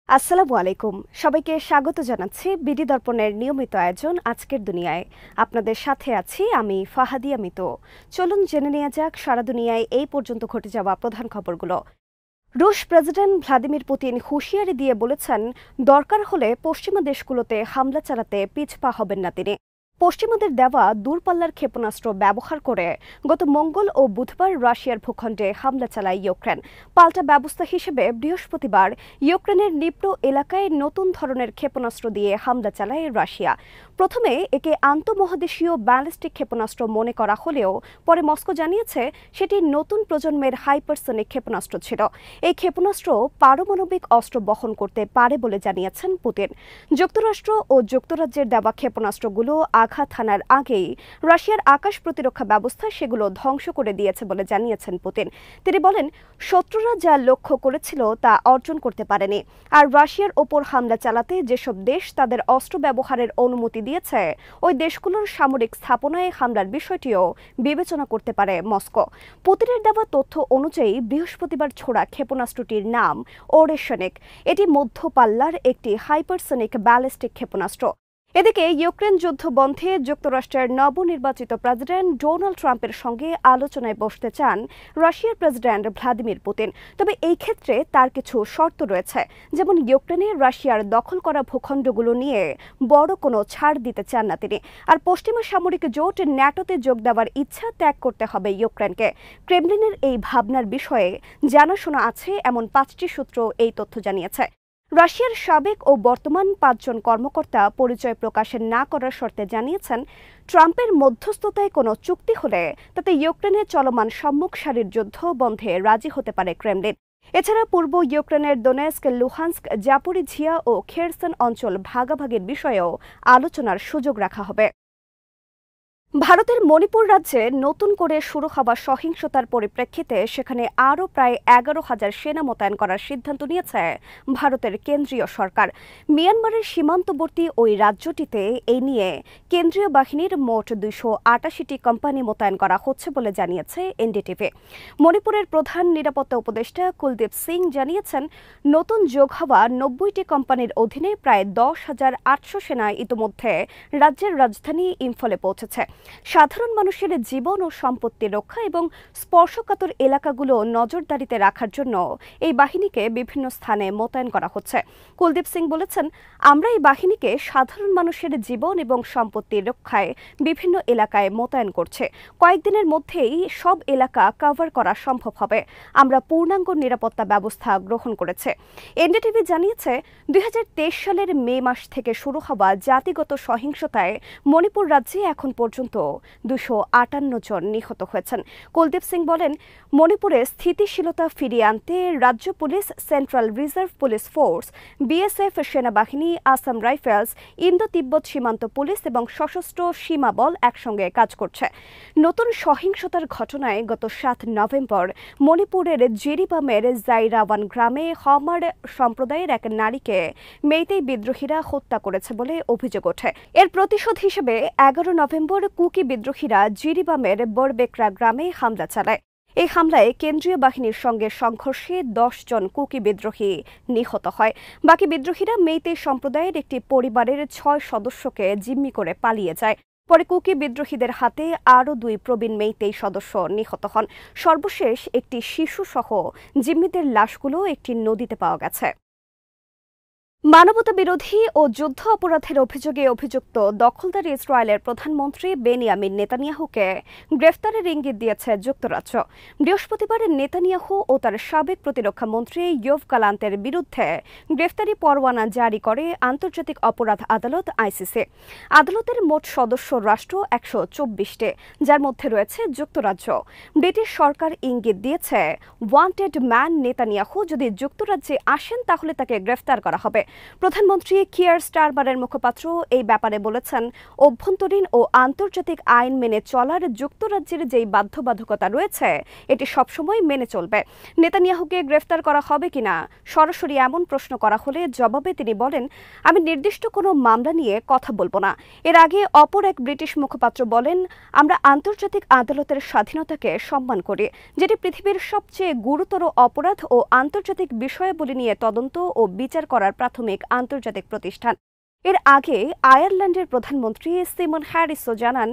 আসসালামু আলাইকুম। সবাইকে স্বাগত জানাচ্ছি বিডি দর্পণের নিয়মিত আয়োজন আজকের দুনিয়ায়। আপনাদের সাথে আছি আমি ফাহাদিয়া মিতু। চলুন জেনে নেওয়া যাক সারা দুনিয়ায় এই পর্যন্ত ঘটে যাওয়া প্রধান খবরগুলো। রুশ প্রেসিডেন্ট ভ্লাদিমির পুতিন হুঁশিয়ারি দিয়ে বলেছেন, দরকার হলে পশ্চিমা দেশগুলোতে হামলা চালাতে পিছপা হবেন না তিনি। পশ্চিমাদের দেওয়া দূরপাল্লার ক্ষেপণাস্ত্র ব্যবহার করে গত মঙ্গল ও বুধবার রাশিয়ার ভূখণ্ডে হামলা চালায় ইউক্রেন। পাল্টা ব্যবস্থা হিসেবে বৃহস্পতিবার ইউক্রেনের নিপ্রো এলাকায় নতুন ধরনের ক্ষেপণাস্ত্র দিয়ে হামলা চালায় রাশিয়া। প্রথমে একে আন্তঃমহাদেশীয় ব্যালিস্টিক ক্ষেপণাস্ত্র মনে করা হলেও পরে মস্কো জানিয়েছে সেটি নতুন প্রজন্মের হাইপারসনিক ক্ষেপণাস্ত্র ছিল। এই ক্ষেপণাস্ত্র পারমাণবিক অস্ত্র বহন করতে পারে বলে জানিয়েছেন পুতিন। যুক্তরাষ্ট্র ও যুক্তরাজ্যের দেওয়া ক্ষেপণাস্ত্রগুলো আঘাত হানার আগেই রাশিয়ার আকাশ প্রতিরক্ষা ব্যবস্থা সেগুলো ধ্বংস করে দিয়েছে বলে জানিয়েছেন পুতিন। তিনি বলেন, শত্রুরা যা লক্ষ্য করেছিল তা অর্জন করতে পারেনি। আর রাশিয়ার ওপর হামলা চালাতে যেসব দেশ তাদের অস্ত্র ব্যবহারের অনুমতি দিয়েছে ওই দেশগুলোর সামরিক স্থাপনায় হামলার বিষয়টিও বিবেচনা করতে পারে মস্কো। পুতিনের দেওয়া তথ্য অনুযায়ী বৃহস্পতিবার ছোড়া ক্ষেপণাস্ত্রটির নাম ওরেশনিক। এটি মধ্যপাল্লার একটি হাইপারসনিক ব্যালিস্টিক ক্ষেপণাস্ত্র। এদিকে ইউক্রেন যুদ্ধ বন্ধে যুক্তরাষ্ট্রের নবনির্বাচিত প্রেসিডেন্ট ডোনাল্ড ট্রাম্পের সঙ্গে আলোচনায় বসতে চান রাশিয়ার প্রেসিডেন্ট ভ্লাদিমির পুতিন। তবে এই ক্ষেত্রে তার কিছু শর্ত রয়েছে, যেমন ইউক্রেনে রাশিয়ার দখল করা ভূখণ্ডগুলো নিয়ে বড় কোনো ছাড় দিতে চান না তিনি। আর পশ্চিমা সামরিক জোট ন্যাটোতে যোগ দেওয়ার ইচ্ছা ত্যাগ করতে হবে ইউক্রেনকে। ক্রেমলিনের এই ভাবনার বিষয়ে জানাশোনা আছে এমন 5টি সূত্র এই তথ্য জানিয়েছে। রাশিয়ার সাবেক ও বর্তমান 5 জন কর্মকর্তা পরিচয় প্রকাশের না করার শর্তে জানিয়েছেন, ট্রাম্পের মধ্যস্থতায় কোনো চুক্তি হলে তাতে ইউক্রেনের চলমান সম্মুখ সারির যুদ্ধ বন্ধে রাজি হতে পারে ক্রেমলিন। এছাড়া পূর্ব ইউক্রেনের দোনেস্ক, লুহান্স্ক, জাপোরিঝিয়া ও খেরসন অঞ্চল ভাগাভাগির বিষয়েও আলোচনার সুযোগ রাখা হবে। ভারতের মণিপুর রাজ্যে নতুন করে শুরু হওয়া সহিংসতার পরিপ্রেক্ষিতে সেখানে আরও প্রায় 11,000 সেনা মোতায়েন করার সিদ্ধান্ত নিয়েছে ভারতের কেন্দ্রীয় সরকার। মিয়ানমারের সীমান্তবর্তী ওই রাজ্যটিতে এই নিয়ে কেন্দ্রীয় বাহিনীর মোট 288টি কোম্পানি মোতায়েন করা হচ্ছে বলে জানিয়েছে এনডিটিভি। মণিপুরের প্রধান নিরাপত্তা উপদেষ্টা কুলদীপ সিং জানিয়েছেন, নতুন যোগ হওয়া 90টি কোম্পানির অধীনে প্রায় 10,800 সেনা ইতোমধ্যে রাজ্যের রাজধানী ইম্ফলে পৌঁছেছে। সাধারণ মানুষের জীবন ও সম্পত্তি রক্ষা এবং স্পর্শকাতর এলাকাগুলো নজরদারিতে রাখার জন্য এই বাহিনীকে বিভিন্ন স্থানে মোতায়েন করা হচ্ছে। কুলদীপ সিং বলেছেন, আমরা এই বাহিনীকে সাধারণ মানুষের জীবন এবং সম্পত্তি রক্ষায় বিভিন্ন এলাকায় মোতায়েন করছে। কয়েকদিনের মধ্যেই সব এলাকা কভার করা সম্ভব হবে। আমরা পূর্ণাঙ্গ নিরাপত্তা ব্যবস্থা গ্রহণ করেছে। এনডিটিভি জানিয়েছে, 2023 সালের মে মাস থেকে শুরু হওয়া জাতিগত সহিংসতায় মণিপুর রাজ্যে এখন পর্যন্ত 258 জন নিহত হয়েছেন। কুলদীপ সিং বলেন, মণিপুরে স্থিতিশীলতা ফিরিয়ে আনতে রাজ্য police, central reserve police force, BSF, সেনাবাহিনী, আসাম রাইফেলস, ইন্দো তিব্বত সীমান্ত পুলিশ এবং সশস্ত্র সীমা বল একসঙ্গে কাজ করছে। নতুন সহিংসতার ঘটনায় গত 7 নভেম্বর মণিপুরের জিরিবামের জাইরাওয়ান গ্রামে হমার সম্প্রদায়ের এক নারীকে মেইতেই বিদ্রোহীরা হত্যা করেছে বলে অভিযোগ ওঠে। এর প্রতিশোধ হিসেবে 11 নভেম্বর কুকি বিদ্রোহীরা জিরিবামের বরবেকরা গ্রামে হামলা চালায়। এই হামলায় কেন্দ্রীয় বাহিনীর সঙ্গে সংঘর্ষে 10 জন কুকি বিদ্রোহী নিহত হয়। বাকি বিদ্রোহীরা মেইতেই সম্প্রদায়ের একটি পরিবারের 6 সদস্যকে জিম্মি করে পালিয়ে যায়। পরে কুকি বিদ্রোহীদের হাতে আরও 2 প্রবীণ মেইতেই সদস্য নিহত হন। সর্বশেষ একটি শিশুসহ জিম্মিদের লাশগুলো একটি নদীতে পাওয়া গেছে। মানবতা বিরোধী ও যুদ্ধ অপরাধের অভিযোগে অভিযুক্ত দখলদার ইসরায়েলের প্রধানমন্ত্রী বেনিয়ামিন নেতানিয়াহুকে গ্রেফতারের ইঙ্গিত দিয়েছে যুক্তরাজ্য। বৃহস্পতিবার নেতানিয়াহু ও তার সাবেক প্রতিরক্ষা মন্ত্রী ইয়োভ গালান্তের বিরুদ্ধে গ্রেফতারি পরোয়ানা জারি করে আন্তর্জাতিক অপরাধ আদালত আইসিসি। আদালতের মোট সদস্য রাষ্ট্র 124টি, যার মধ্যে রয়েছে যুক্তরাজ্য। ব্রিটিশ সরকার ইঙ্গিত দিয়েছে, ওয়ান্টেড ম্যান নেতানিয়াহু যদি যুক্তরাজ্যে আসেন তাহলে তাকে গ্রেফতার করা হবে। প্রধানমন্ত্রী কিয়ার স্টারমারের মুখপাত্র এই ব্যাপারে বলেছেন, অভ্যন্তরীণ ও আন্তর্জাতিক আইন মেনে চলার যুক্তরাজ্যের যেই বাধ্যবাধকতা রয়েছে এটি সবসময় মেনে চলবে। নেতানিয়াহুকে গ্রেফতার করা হবে কিনা সরাসরি এমন প্রশ্ন করা হলে জবাবে তিনি বলেন, আমি নির্দিষ্ট কোনো মামলা নিয়ে কথা বলবো না। এর আগে অপর এক ব্রিটিশ মুখপাত্র বলেন, আমরা আন্তর্জাতিক আদালতের স্বাধীনতাকে সম্মান করি, যেটি পৃথিবীর সবচেয়ে গুরুতর অপরাধ ও আন্তর্জাতিক বিষয়াবলী নিয়ে তদন্ত ও বিচার করার প্রাথমিক আন্তর্জাতিক প্রতিষ্ঠান। এর আগে আয়ারল্যান্ডের প্রধানমন্ত্রী সিমন হ্যারিসও জানান,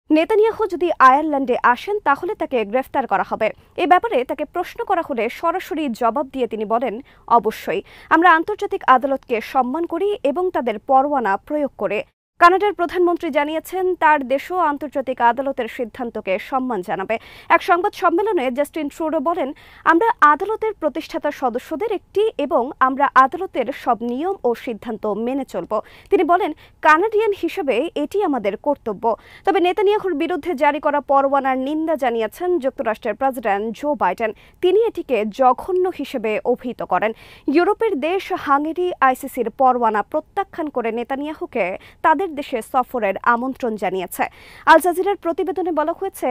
নেতানিয়াহু যদি আয়ারল্যান্ডে আসেন তাহলে তাকে গ্রেফতার করা হবে। এ ব্যাপারে তাকে প্রশ্ন করা হলে সরাসরি জবাব দিয়ে তিনি বলেন, অবশ্যই আমরা আন্তর্জাতিক আদালতকে সম্মান করি এবং তাদের পরোয়ানা প্রয়োগ করে। কানাডার প্রধানমন্ত্রী জানিয়েছেন, তার দেশও আন্তর্জাতিক আদালতের সিদ্ধান্তকে সম্মান জানাবে। এক সংবাদ সম্মেলনে জাস্টিন ট্রুডো বলেন, আমরা আদালতের প্রতিষ্ঠাতা সদস্যদের একটি এবং আমরা আদালতের সব নিয়ম ও সিদ্ধান্ত মেনে চলব। তিনি বলেন, কানাডিয়ান হিসেবে এটি আমাদের কর্তব্য। তবে নেতানিয়াহুর বিরুদ্ধে জারি করা পরোয়ানার নিন্দা জানিয়েছেন যুক্তরাষ্ট্রের প্রেসিডেন্ট জো বাইডেন। তিনি এটিকে জঘন্য হিসেবে অভিহিত করেন। ইউরোপের দেশ হাঙ্গেরি আইসিসির পরোয়ানা প্রত্যাখ্যান করে নেতানিয়াহুকে তাদের দেশে সফরের আমন্ত্রণ জানিয়েছে। আল জাজিরার প্রতিবেদনে বলা হয়েছে,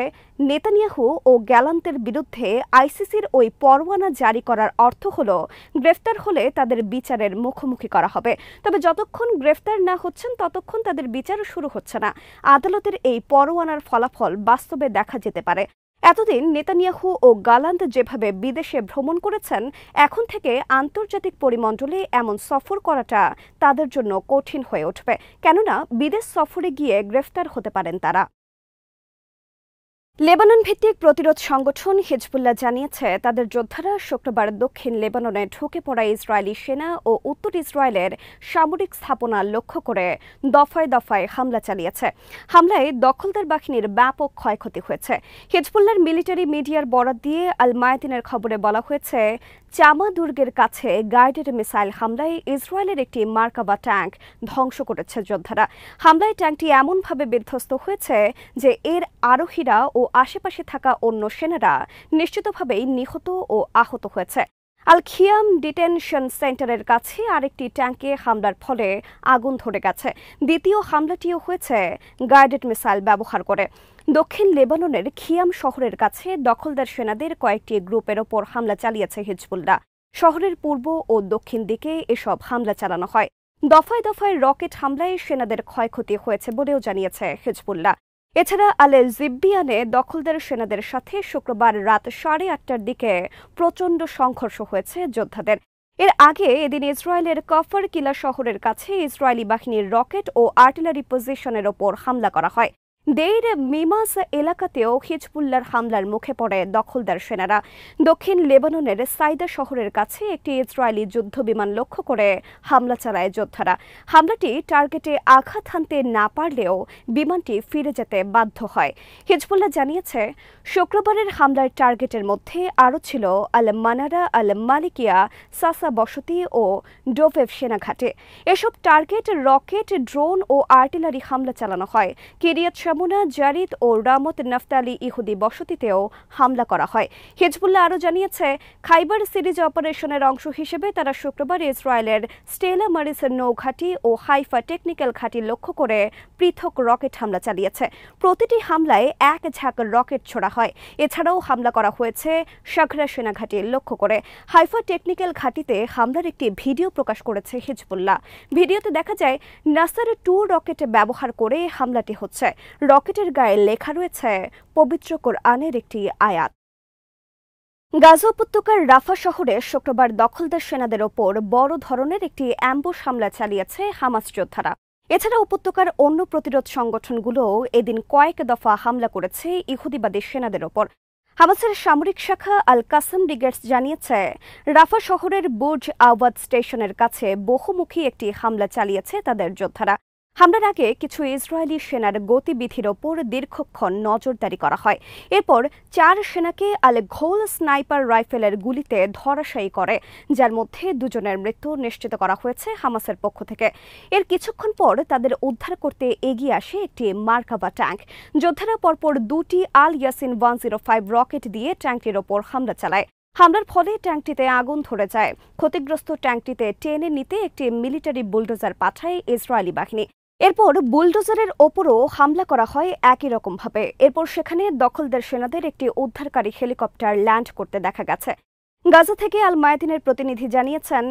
নেতানিয়াহু ও গ্যালান্তের বিরুদ্ধে আইসিসির ওই পরোয়ানা জারি করার অর্থ হল গ্রেফতার হলে তাদের বিচারের মুখোমুখি করা হবে। তবে যতক্ষণ গ্রেফতার না হচ্ছেন ততক্ষণ তাদের বিচারও শুরু হচ্ছে না। আদালতের এই পরোয়ানার ফলাফল বাস্তবে দেখা যেতে পারে। এতদিন নেতানিয়াহু ও গালান্ত যেভাবে বিদেশে ভ্রমণ করেছেন, এখন থেকে আন্তর্জাতিক পরিমণ্ডলে এমন সফর করাটা তাদের জন্য কঠিন হয়ে উঠবে, কেননা বিদেশ সফরে গিয়ে গ্রেফতার হতে পারেন তারা। লেবানন ভিত্তিক প্রতিরোধ সংগঠন হিজবুল্লাহ জানিয়েছে, তাদের যোদ্ধারা শুক্রবার দক্ষিণ লেবাননে ঢুকে পড়া ইসরায়েলি সেনা ও উত্তর ইসরায়েলের সামরিক স্থাপনা লক্ষ্য করে দফায় দফায় হামলা চালিয়েছে। হামলায় দখলদার বাহিনীর ব্যাপক ক্ষয়ক্ষতি হয়েছে। হিজবুল্লাহর মিলিটারি মিডিয়ার বরাত দিয়ে আল মায়াতিনের খবরে বলা হয়েছে, চামা দুর্গের কাছে গাইডেড মিসাইল হামলায় ইসরায়েলের একটি মার্কাবা ট্যাঙ্ক ধ্বংস করেছে যোদ্ধারা। হামলায় ট্যাঙ্কটি এমনভাবে বিধ্বস্ত হয়েছে যে এর আরোহীরা ও আশেপাশে থাকা অন্য সেনারা নিশ্চিতভাবেই নিহত ও আহত হয়েছে। আল খিয়াম ডিটেনশন সেন্টারের কাছে আরেকটি ট্যাঙ্কে হামলার ফলে আগুন ধরে গেছে। দ্বিতীয় হামলাটিও হয়েছে গাইডেড মিসাইল ব্যবহার করে। দক্ষিণ লেবাননের খিয়াম শহরের কাছে দখলদার সেনাদের কয়েকটি গ্রুপের ওপর হামলা চালিয়েছে হিজবুল্লাহ। শহরের পূর্ব ও দক্ষিণ দিকে এসব হামলা চালানো হয়। দফায় দফায় রকেট হামলায় সেনাদের ক্ষয়ক্ষতি হয়েছে বলেও জানিয়েছে হিজবুল্লাহ। এছাড়া আল জিব্বিয়ানে দখলদার সেনাদের সাথে শুক্রবার রাত 8:30টার দিকে প্রচণ্ড সংঘর্ষ হয়েছে যোদ্ধাদের। এর আগে এদিন ইসরায়েলের কফর কিলা শহরের কাছে ইসরায়েলি বাহিনীর রকেট ও আর্টিলারি পজিশনের ওপর হামলা করা হয়। দেইর মিমাস এলাকাতেও হিজবুল্লাহর হামলার মুখে পড়ে দখলদার সেনারা। দক্ষিণ লেবাননের সাইদা শহরের কাছে একটি ইসরায়েলি যুদ্ধবিমান লক্ষ্য করে হামলা চালায় যোদ্ধারা। হামলাটি টার্গেটে আঘাত হানতে না পারলেও বিমানটি ফিরে যেতে বাধ্য হয়। হিজবুল্লাহ জানিয়েছে, শুক্রবারের হামলার টার্গেটের মধ্যে আরও ছিল আল মানারা, আল মালিকিয়া, সাসা বসতি ও ডোভেভ সেনাঘাটে। এসব টার্গেট রকেট, ড্রোন ও আর্টিলারি হামলা চালানো হয়। কিরিয়াত শামুনা, জারিদ ও রামত নাফতালি ইহুদি বসতিতেও হামলা করা হয়। হিজবুল্লাহ আরও জানিয়েছে, খাইবার সিরিজ অপারেশনের অংশ হিসেবে তারা শুক্রবার ইসরায়েলের স্টেলা মারিসের নৌঘাঁটি ও হাইফা টেকনিক্যাল ঘাঁটি লক্ষ্য করে পৃথক রকেট হামলা চালিয়েছে। প্রতিটি হামলায় এক ঝাঁক রকেট ছোড়া হয়। এছাড়াও হামলা করা হয়েছে সাগরা সেনাঘাঁটি লক্ষ্য করে। হাইফা টেকনিক্যাল ঘাঁটিতে হামলার একটি ভিডিও প্রকাশ করেছে হিজবুল্লাহ। ভিডিওতে দেখা যায় নাসার 2 রকেট ব্যবহার করে হামলাটি হচ্ছে। রকেটের গায়ে লেখা রয়েছে পবিত্র কোরআনের একটি আয়াত। গাজা উপত্যকার রাফা শহরে শুক্রবার দখলদার সেনাদের ওপর বড় ধরনের একটি অ্যাম্বুশ হামলা চালিয়েছে হামাস যোদ্ধারা। এছাড়া উপত্যকার অন্য প্রতিরোধ সংগঠনগুলোও এদিন কয়েক দফা হামলা করেছে ইহুদিবাদী সেনাদের ওপর। হামাসের সামরিক শাখা আল কাসম ব্রিগেডস জানিয়েছে, রাফা শহরের বুর্জ আওয়াদ স্টেশনের কাছে বহুমুখী একটি হামলা চালিয়েছে তাদের যোদ্ধারা। হামলার আগে কিছু ইসরায়েলি সেনার গতিবিধির ওপর দীর্ঘক্ষণ নজরদারি করা হয়। এরপর 4 সেনাকে আল ঘোল স্নাইপার রাইফেলের গুলিতে ধরাশায়ী করে, যার মধ্যে 2 জনের মৃত্যু নিশ্চিত করা হয়েছে হামাসের পক্ষ থেকে। এর কিছুক্ষণ পর তাদের উদ্ধার করতে এগিয়ে আসে একটি মার্কাবা ট্যাঙ্ক। যোদ্ধারা পরপর 2টি আল ইয়াসিন 105 রকেট দিয়ে ট্যাঙ্কটির ওপর হামলা চালায়। হামলার ফলে ট্যাঙ্কটিতে আগুন ধরে যায়। ক্ষতিগ্রস্ত ট্যাঙ্কটিতে টেনে নিতে একটি মিলিটারি বুলডোজার পাঠায় ইসরায়েলি বাহিনী। এরপর বুলডোজারের ওপরও হামলা করা হয় একই রকমভাবে। এরপর সেখানে দখলদার সেনাদের একটি উদ্ধারকারী হেলিকপ্টার ল্যান্ড করতে দেখা গেছে। গাজা থেকে আল মায়াদিনের প্রতিনিধি জানিয়েছেন,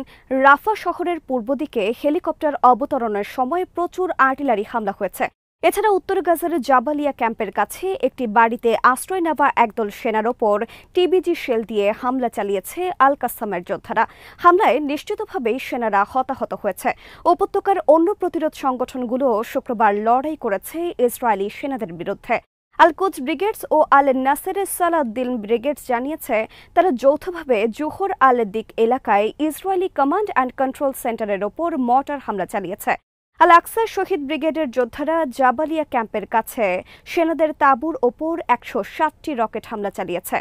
রাফা শহরের পূর্ব দিকে হেলিকপ্টার অবতরণের সময় প্রচুর আর্টিলারি হামলা হয়েছে। এছাড়া উত্তর গাজার জাবালিয়া ক্যাম্পের কাছে একটি বাড়িতে আশ্রয় নেওয়া একদল সেনার ওপর টিবিজি শেল দিয়ে হামলা চালিয়েছে আল কাসামের যোদ্ধারা। হামলায় নিশ্চিতভাবেই সেনারা হতাহত হয়েছে। উপত্যকার অন্য প্রতিরোধ সংগঠনগুলোও শুক্রবার লড়াই করেছে ইসরায়েলি সেনাদের বিরুদ্ধে। আল কুদস ব্রিগেডস ও আল নাসেরের সালাউদ্দিন ব্রিগেডস জানিয়েছে, তারা যৌথভাবে জোহর আল দিক এলাকায় ইসরায়েলি কমান্ড অ্যান্ড কন্ট্রোল সেন্টারের ওপর মর্টার হামলা চালিয়েছে। আল আকসা শহীদ ব্রিগেডের যোদ্ধারা জাবালিয়া ক্যাম্পের কাছে সেনাদের তাঁবুর ওপর ১৬০টি রকেট হামলা চালিয়েছে।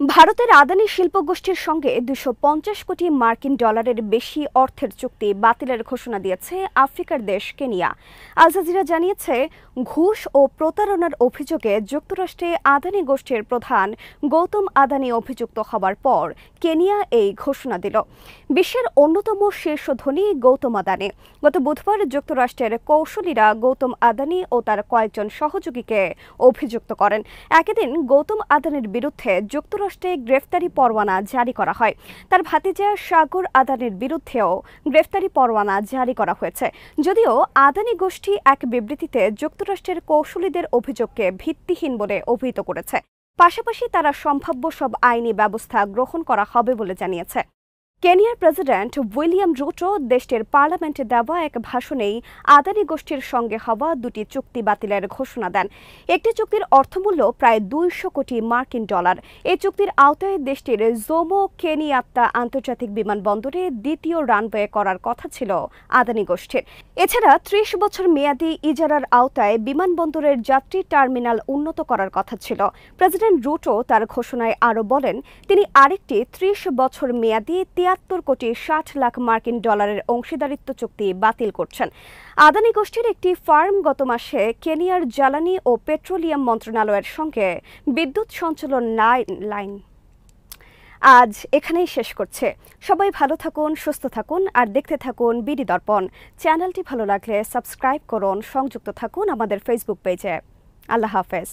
ভারতের আদানি শিল্পগোষ্ঠীর সঙ্গে ২৫০ কোটি মার্কিন ডলারের বেশি অর্থের চুক্তি বাতিলের ঘোষণা দিয়েছে আফ্রিকার দেশ কেনিয়া। আল জাজিরা জানিয়েছে, ঘুষ ও প্রতারণার অভিযোগে যুক্তরাষ্ট্রে আদানি গোষ্ঠীর প্রধান গৌতম আদানি অভিযুক্ত হওয়ার পর কেনিয়া এই ঘোষণা দিল। বিশ্বের অন্যতম শীর্ষ ধনী গৌতম আদানি গত বুধবার যুক্তরাষ্ট্রের কৌশলীরা গৌতম আদানি ও তার কয়েকজন সহযোগীকে অভিযুক্ত করেন। একই দিন গৌতম আদানির বিরুদ্ধে যুক্তরাষ্ট্রে গ্রেফতারি পরোয়ানা জারি করা হয়। তার ভাতিজা সাগর আদানির বিরুদ্ধেও গ্রেফতারি পরোয়ানা জারি করা হয়েছে। যদিও আদানি গোষ্ঠী এক বিবৃতিতে যুক্তরাষ্ট্রের কৌশলীদের অভিযোগকে ভিত্তিহীন বলে অভিহিত করেছে। পাশাপাশি তারা সম্ভাব্য সব আইনি ব্যবস্থা গ্রহণ করা হবে বলে জানিয়েছে। কেনিয়ার প্রেসিডেন্ট উইলিয়াম রুটো দেশটির পার্লামেন্টে দেওয়া এক ভাষণেই আদানি গোষ্ঠীর সঙ্গে হওয়া দুটি চুক্তি বাতিলের ঘোষণা দেন। একটি চুক্তির অর্থমূল্য প্রায় ২০০ কোটি মার্কিন ডলার। এই চুক্তির আওতায় দেশটির জোমো কেনিয়াত্তা আন্তর্জাতিক বিমানবন্দরে দ্বিতীয় রানওয়ে করার কথা ছিল আদানি গোষ্ঠীর। এছাড়া ৩০ বছর মেয়াদী ইজারার আওতায় বিমানবন্দরের যাত্রী টার্মিনাল উন্নত করার কথা ছিল। প্রেসিডেন্ট রুটো তার ঘোষণায় আরও বলেন, তিনি আরেকটি ৩০ বছর মেয়াদী ৭৩ কোটি ৬০ লাখ মার্কিন ডলারের অংশীদারিত্ব চুক্তি বাতিল করছেন। আদানি গোষ্ঠীর একটি ফার্ম গত মাসে কেনিয়ার জ্বালানি ও পেট্রোলিয়াম মন্ত্রণালয়ের সঙ্গে বিদ্যুৎ সঞ্চালন লাইন আজ এখানেই শেষ করছে। সবাই ভালো থাকুন, সুস্থ থাকুন আর দেখতে থাকুন বিডি দর্পণ। চ্যানেলটি ভালো লাগলে সাবস্ক্রাইব করুন, সংযুক্ত থাকুন আমাদের ফেসবুক পেজে। আল্লাহ হাফেজ।